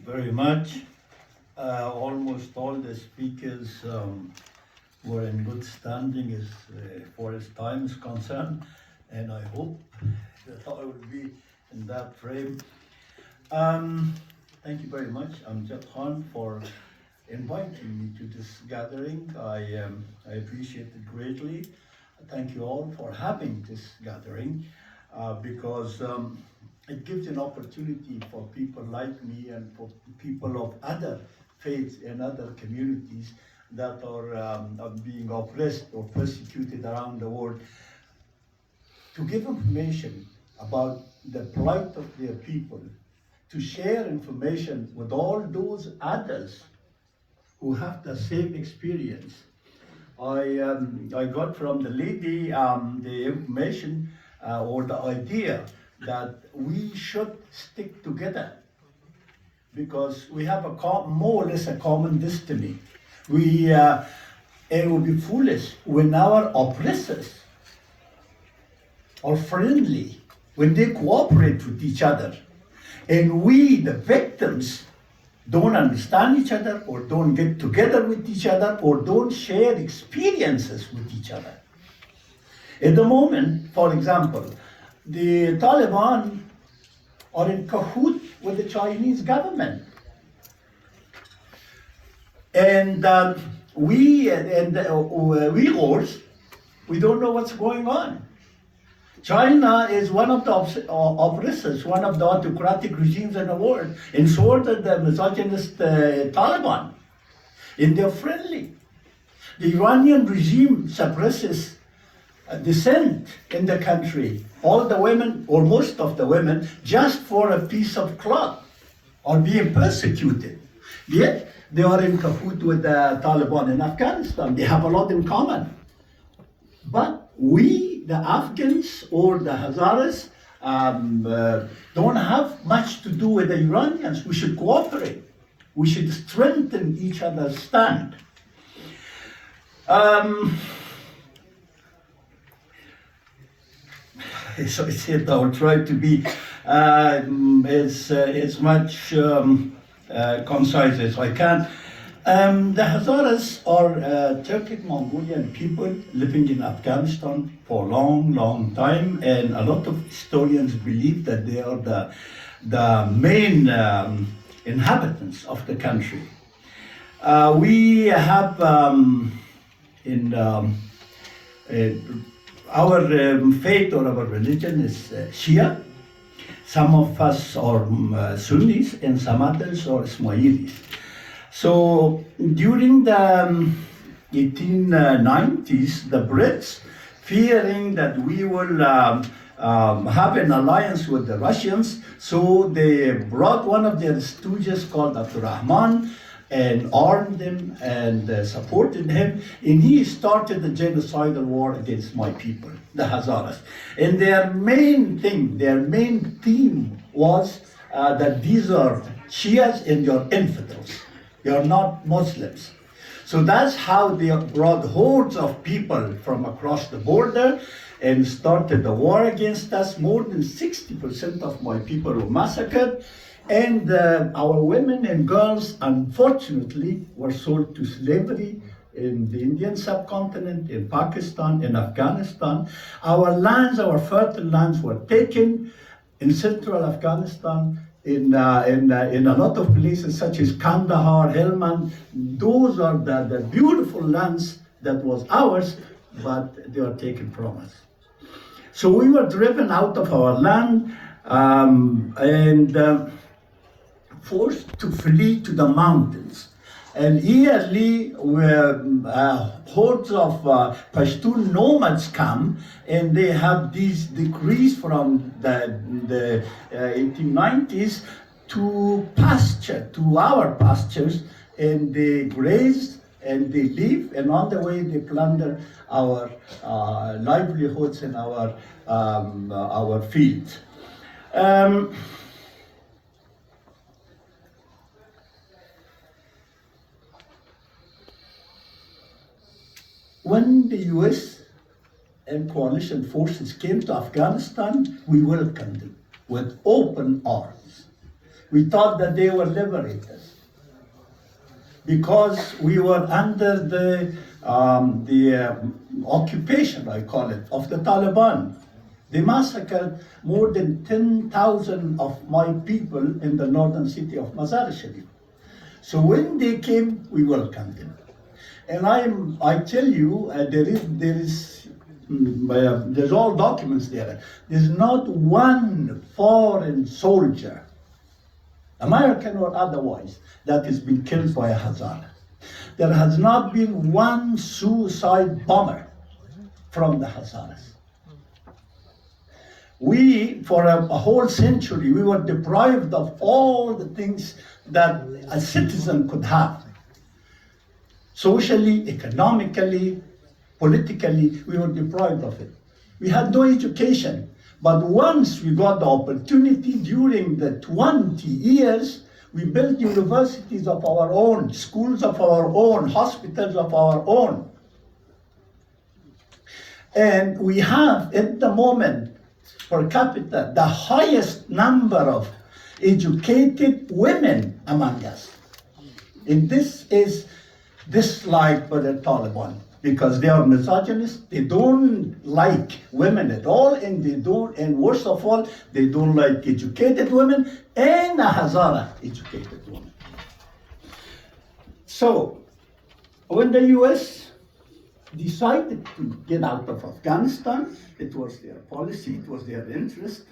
very much. Almost all the speakers were in good standing as far as time is concerned, and I hope that I will be in that frame. Thank you very much, Amjad Khan, for inviting me to this gathering. I appreciate it greatly. Thank you all for having this gathering because it gives an opportunity for people like me and for people of other faiths and other communities that are being oppressed or persecuted around the world to give information about the plight of their people, to share information with all those others who have the same experience. I got from the lady the information or the idea that we should stick together because we have more or less a common destiny. It would be foolish when our oppressors are friendly, when they cooperate with each other, and we, the victims, don't understand each other or don't get together with each other or don't share experiences with each other. At the moment, for example, the Taliban are in cahoots with the Chinese government. And we and Uyghurs, we don't know what's going on. China is one of the oppressors, one of the autocratic regimes in the world, and so are the misogynist Taliban. And they're friendly. The Iranian regime suppresses dissent in the country. All the women, or most of the women, just for a piece of cloth, are being persecuted. Yet they are in cahoots with the Taliban in Afghanistan. They have a lot in common. But we, the Afghans or the Hazaras, don't have much to do with the Iranians. We should cooperate. We should strengthen each other's stand. So I said I will try to be as much concise as I can. The Hazaras are Turkic Mongolian people living in Afghanistan for a long, long time, and a lot of historians believe that they are the main inhabitants of the country. We have our faith or our religion is Shia. Some of us are Sunnis and some others are Ismailis. So during the 1890s, the Brits, fearing that we will have an alliance with the Russians, so they brought one of their stooges called Abdurrahman and armed him and supported him, and he started the genocidal war against my people, the Hazaras. And their main theme was that these are Shias and you're infidels. You're not Muslims. So that's how they brought hordes of people from across the border and started the war against us. More than 60% of my people were massacred. And our women and girls, unfortunately, were sold to slavery in the Indian subcontinent, in Pakistan, in Afghanistan. Our lands, our fertile lands were taken in central Afghanistan, in a lot of places such as Kandahar, Helmand. Those are the beautiful lands that was ours, but they were taken from us. So we were driven out of our land and forced to flee to the mountains. And yearly, hordes of Pashtun nomads come, and they have these decrees from the 1890s to pasture, to our pastures, and they graze and they live, and on the way they plunder our livelihoods and our fields. When the US and coalition forces came to Afghanistan, we welcomed them with open arms. We thought that they were liberators because we were under the occupation, I call it, of the Taliban. They massacred more than 10,000 of my people in the northern city of Mazar Sharif. So when they came, we welcomed them. And I tell you, there's all documents there. There's not one foreign soldier, American or otherwise, that has been killed by a Hazara. There has not been one suicide bomber from the Hazaras. We, for a whole century, we were deprived of all the things that a citizen could have. Socially, economically, politically, we were deprived of it. We had no education. But once we got the opportunity during the 20 years, we built universities of our own, schools of our own, hospitals of our own. And we have, at the moment, per capita, the highest number of educated women among us. And this is disliked by the Taliban because they are misogynist. They don't like women at all, and worst of all, they don't like educated women and a Hazara educated woman. So, when the US decided to get out of Afghanistan, it was their policy, it was their interest,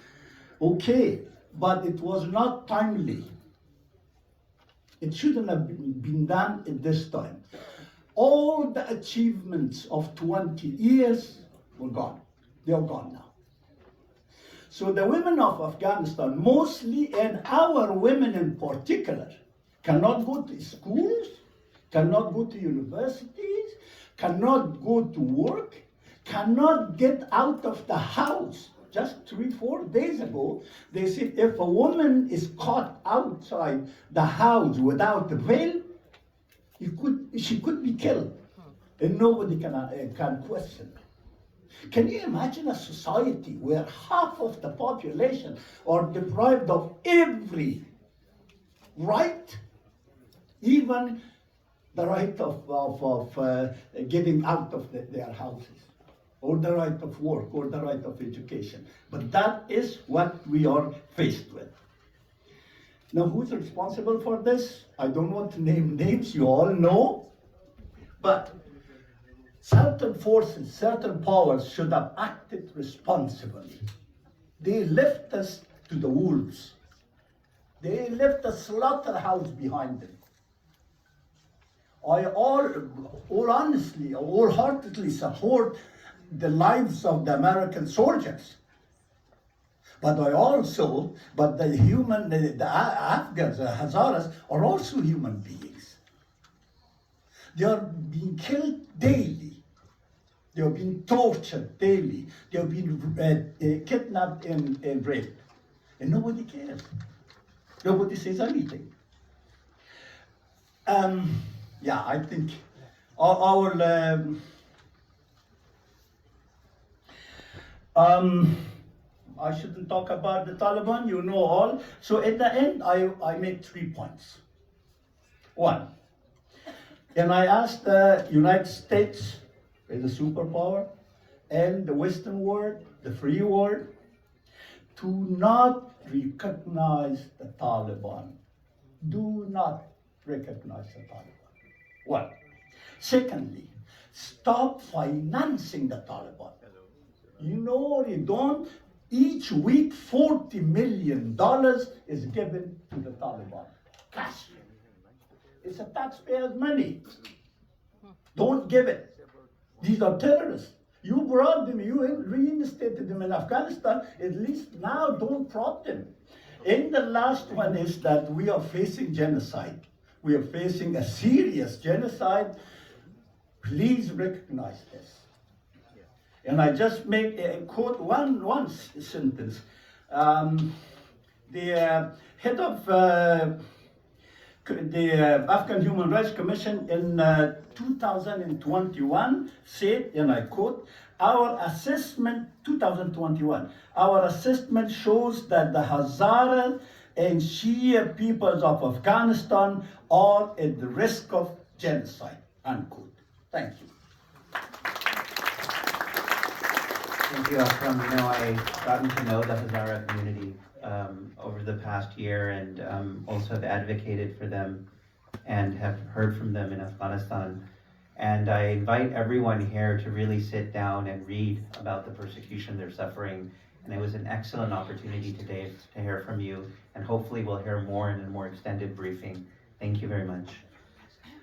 okay, but it was not timely. It shouldn't have been done at this time. All the achievements of 20 years were gone. They are gone now. So the women of Afghanistan, mostly, and our women in particular, cannot go to schools, cannot go to universities, cannot go to work, cannot get out of the house. Just 3-4 days ago, they said if a woman is caught outside the house without a veil, she could be killed, and nobody can question it. Can you imagine a society where half of the population are deprived of every right, even the right of getting out of their houses, or the right of work, or the right of education? But that is what we are faced with. Now, who's responsible for this? I don't want to name names, you all know, but certain forces, certain powers should have acted responsibly. They left us to the wolves. They left a slaughterhouse behind them. I wholeheartedly support the lives of the American soldiers. But the Afghans, the Hazaras, are also human beings. They are being killed daily. They are being tortured daily. They are being kidnapped and raped. And nobody cares. Nobody says anything. I think I shouldn't talk about the Taliban, you know all. So at the end, I make 3 points. One, and I asked the United States, as a superpower, and the Western world, the free world, to not recognize the Taliban. Do not recognize the Taliban. One. Secondly, stop financing the Taliban. You know, you don't. Each week, $40 million is given to the Taliban. Cash. It's a taxpayer's money. Don't give it. These are terrorists. You brought them, you reinstated them in Afghanistan. At least now don't prop them. And the last one is that we are facing genocide. We are facing a serious genocide. Please recognize this. And I just make a quote one sentence. The head of the Afghan Human Rights Commission in 2021 said, and I quote, our assessment shows that the Hazara and Shia peoples of Afghanistan are at the risk of genocide, unquote. Thank you. Thank you, Akram. You know, I've gotten to know the Hazara community over the past year, and also have advocated for them and have heard from them in Afghanistan. And I invite everyone here to really sit down and read about the persecution they're suffering. And it was an excellent opportunity today to hear from you, and hopefully we'll hear more in a more extended briefing. Thank you very much.